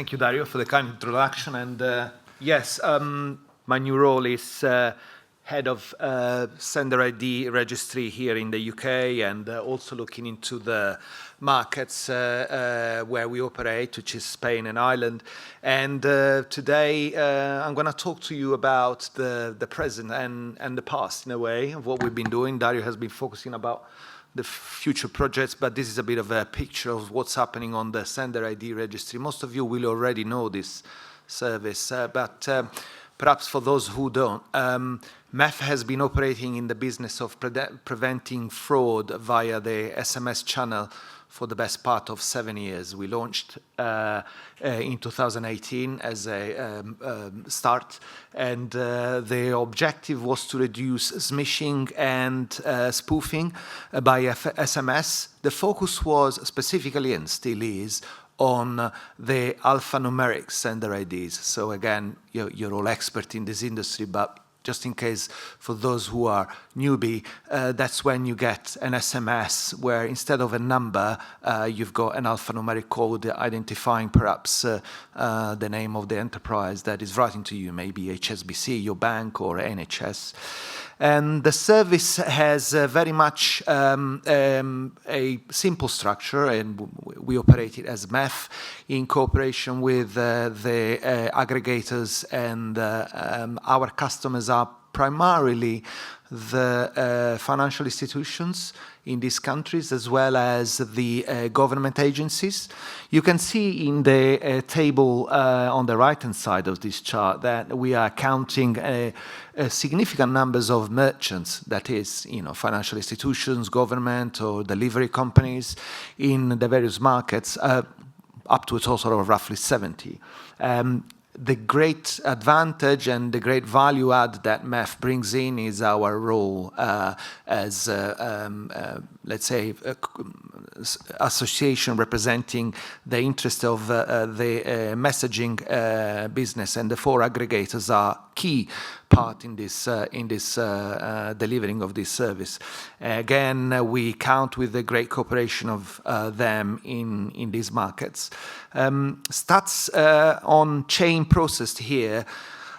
Thank you, Dario, for the kind introduction. And yes, my new role is head of sender ID registry here in the UK, and also looking into the markets where we operate, which is Spain and Ireland. And today I'm going to talk to you about the present and the past, in a way, of what we've been doing. Dario has been focusing about the future projects, but this is a bit of a picture of what's happening on the sender ID registry. Most of you will already know this service, but perhaps for those who don't, MEF has been operating in the business of preventing fraud via the SMS channel for the best part of 7 years. We launched in 2018 as a start, and the objective was to reduce smishing and spoofing by SMS. The focus was specifically, and still is, on the alphanumeric sender IDs. So again, you're all expert in this industry, but just in case for those who are newbie, that's when you get an SMS where instead of a number, you've got an alphanumeric code identifying perhaps the name of the enterprise that is writing to you, maybe HSBC, your bank, or NHS. And the service has very much a simple structure, and we operate it as MEF in cooperation with the aggregators, and our customers are primarily the financial institutions in these countries, as well as the government agencies. You can see in the table on the right-hand side of this chart that we are counting significant numbers of merchants, that is, financial institutions, government, or delivery companies in the various markets, up to a total of roughly 70. The great advantage and the great value add that MEF brings in is our role as, let's say, association representing the interest of the messaging business, and the four aggregators are key part in this delivering of this service. Again, we count with the great cooperation of them in these markets. Stats on chain processed here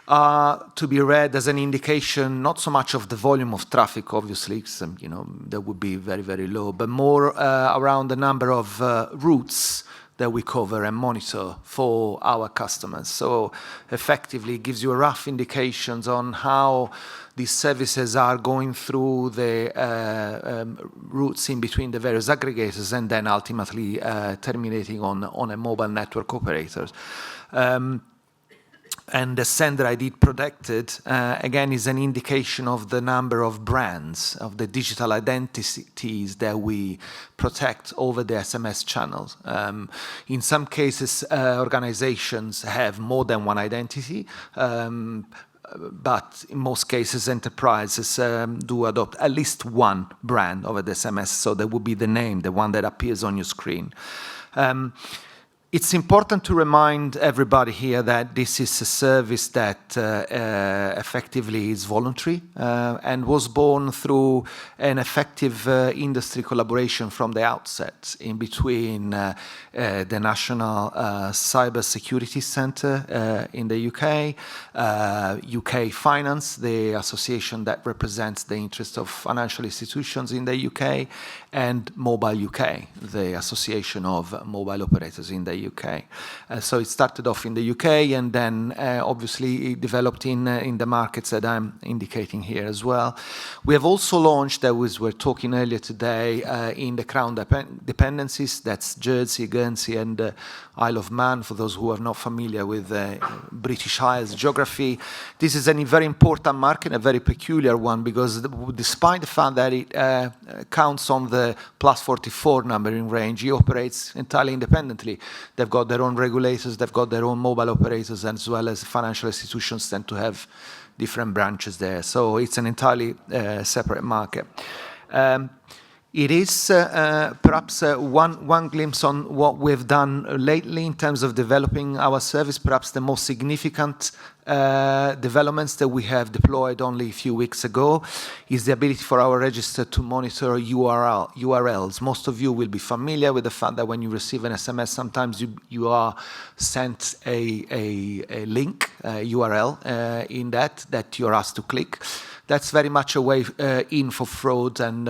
are to be read as an indication not so much of the volume of traffic, obviously, that would be very, very low, but more around the number of routes that we cover and monitor for our customers. So effectively it gives you a rough indications on how these services are going through the routes in between the various aggregators, and then ultimately terminating on a mobile network operators. And the sender ID protected, again, is an indication of the number of brands, of the digital identities that we protect over the SMS channels. In some cases, organizations have more than one identity, but in most cases, enterprises do adopt at least one brand over the SMS, so that would be the name, the one that appears on your screen. It's important to remind everybody here that this is a service that effectively is voluntary and was born through an effective industry collaboration from the outset in between the National Cyber Security Centre in the UK, UK Finance, the association that represents the interests of financial institutions in the UK, and Mobile UK, the association of mobile operators in the UK. So it started off in the UK, and then obviously it developed in the markets that I'm indicating here as well. We have also launched, as we were talking earlier today, in the Crown dependencies, that's Jersey, Guernsey, and Isle of Man, for those who are not familiar with British Isles geography. This is a very important market, a very peculiar one, because despite the fact that it counts on the plus 44 numbering range, it operates entirely independently. They've got their own regulators, they've got their own mobile operators, as well as financial institutions tend to have different branches there. So it's an entirely separate market. It is perhaps one glimpse on what we've done lately in terms of developing our service. Perhaps the most significant developments that we have deployed only a few weeks ago is the ability for our register to monitor URLs. Most of you will be familiar with the fact that when you receive an SMS, sometimes you are sent a link, URL in that you're asked to click. That's very much a way in for fraud, and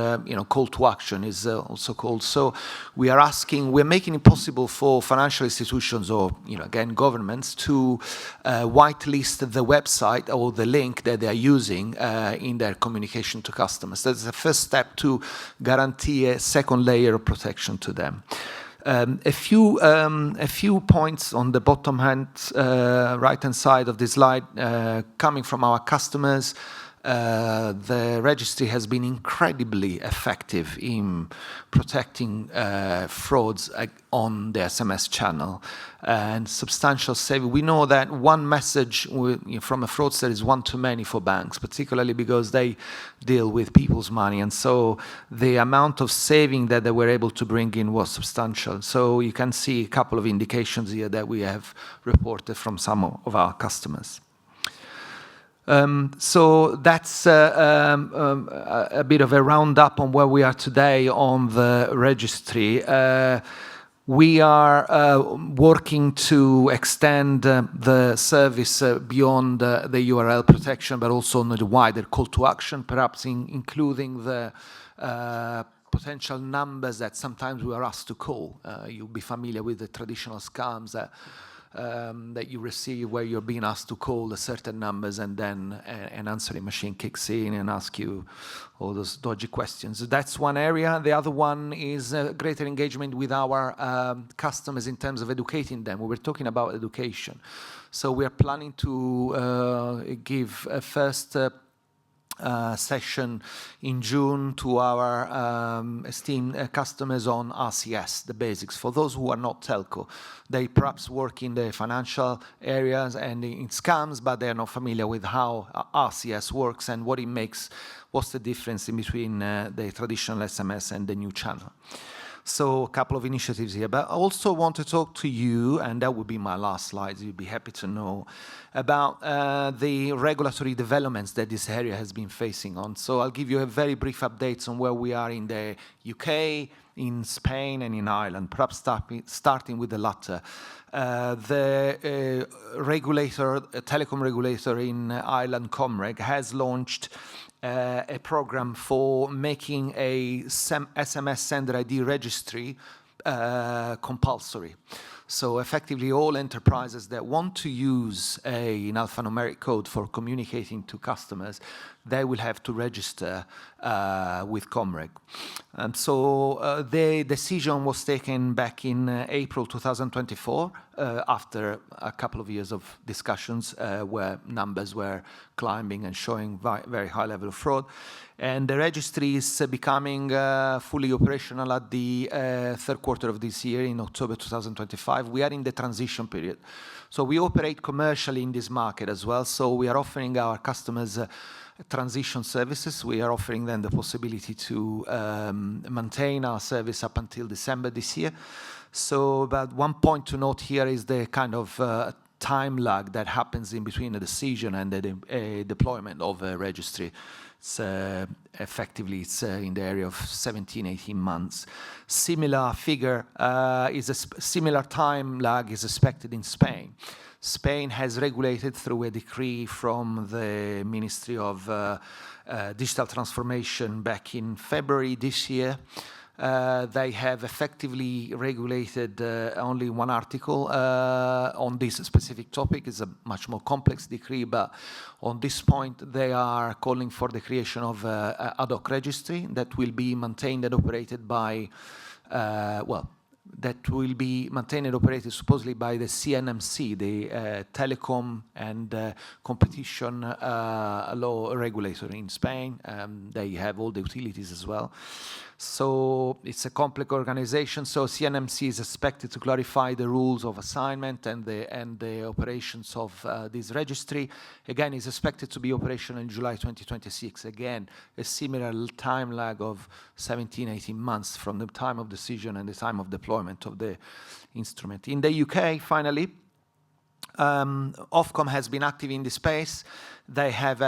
call to action is also called. So we're making it possible for financial institutions or again governments to whitelist the website or the link that they are using in their communication to customers. That's the first step to guarantee a second layer of protection to them. A few points on the bottom right-hand side of the slide coming from our customers. The registry has been incredibly effective in protecting frauds on the SMS channel and substantial saving. We know that one message from a fraudster is one too many for banks, particularly because they deal with people's money. And so the amount of saving that they were able to bring in was substantial. So you can see a couple of indications here that we have reported from some of our customers. So that's a bit of a roundup on where we are today on the registry. We are working to extend the service beyond the URL protection, but also on the wider call to action, perhaps including the potential numbers that sometimes we are asked to call. You'll be familiar with the traditional scams that you receive where you're being asked to call the certain numbers and then an answering machine kicks in and asks you all those dodgy questions. That's one area. The other one is greater engagement with our customers in terms of educating them. We were talking about education. So we are planning to give a first session in June to our esteemed customers on RCS, the basics. For those who are not telco, they perhaps work in the financial areas and in scams, but they are not familiar with how RCS works and what it makes, what's the difference in between the traditional SMS and the new channel. So a couple of initiatives here, but I also want to talk to you, and that would be my last slide, you'd be happy to know, about the regulatory developments that this area has been facing on. So I'll give you a very brief update on where we are in the UK, in Spain and in Ireland, perhaps starting with the latter. The regulator, a telecom regulator in Ireland, Comreg, has launched a program for making a SMS sender ID registry compulsory. So effectively all enterprises that want to use an alphanumeric code for communicating to customers, they will have to register with Comreg. And so the decision was taken back in April 2024 after a couple of years of discussions where numbers were climbing and showing very high level of fraud. And the registry is becoming fully operational at the third quarter of this year in October 2025. We are in the transition period. So we operate commercially in this market as well. So we are offering our customers transition services. We are offering them the possibility to maintain our service up until December this year. So but one point to note here is the kind of time lag that happens in between the decision and the deployment of a registry. It's effectively in the area of 17, 18 months. Similar figure similar time lag is expected in Spain. Spain has regulated through a decree from the Ministry of Digital Transformation back in February this year. They have effectively regulated only one article on this specific topic. It's a much more complex decree, but on this point they are calling for the creation of an ad hoc registry that will be maintained and operated by, that will be maintained and operated supposedly by the CNMC, the Telecom and Competition Law Regulator in Spain. They have all the utilities as well. So it's a complex organization. So CNMC is expected to clarify the rules of assignment and the operations of this registry. Again, it's expected to be operational in July 2026. Again, a similar time lag of 17, 18 months from the time of decision and the time of deployment of the instrument. In the UK, finally, Ofcom has been active in this space. They have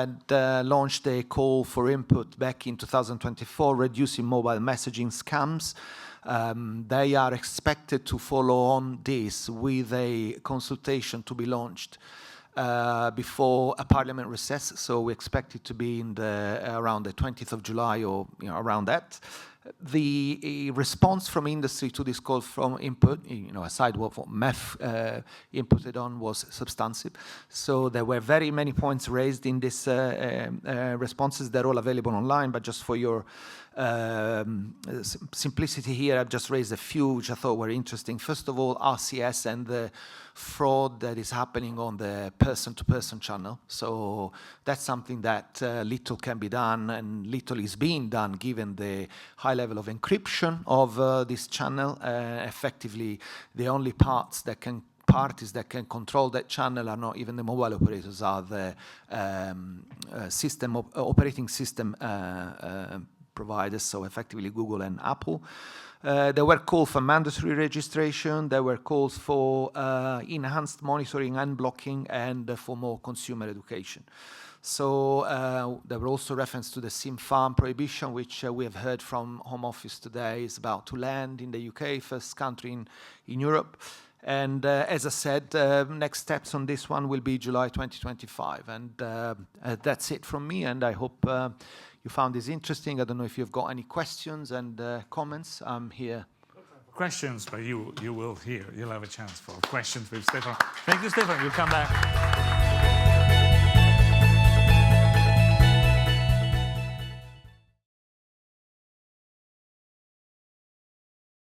launched a call for input back in 2024, reducing mobile messaging scams. They are expected to follow on this with a consultation to be launched before a parliament recess. So we expect it to be in around the 20th of July or around that. The response from industry to this call from input, aside what MEF inputted on, was substantive. So there were very many points raised in these responses. They're all available online, but just for your simplicity here, I've just raised a few which I thought were interesting. First of all, RCS and the fraud that is happening on the person-to-person channel. So that's something that little can be done, and little is being done given the high level of encryption of this channel. Effectively, the only parties that can control that channel are not even the mobile operators, are the operating system providers, so effectively Google and Apple. There were calls for mandatory registration. There were calls for enhanced monitoring and blocking, and for more consumer education. So there were also reference to the SIM farm prohibition, which we have heard from Home Office today is about to land in the UK, first country in Europe. And as I said, next steps on this one will be July 2025. And that's it from me, and I hope you found this interesting. I don't know if you've got any questions and comments. I'm here. Questions, but you will hear. You'll have a chance for questions with Stefano. Thank you, Stefano. You'll come back.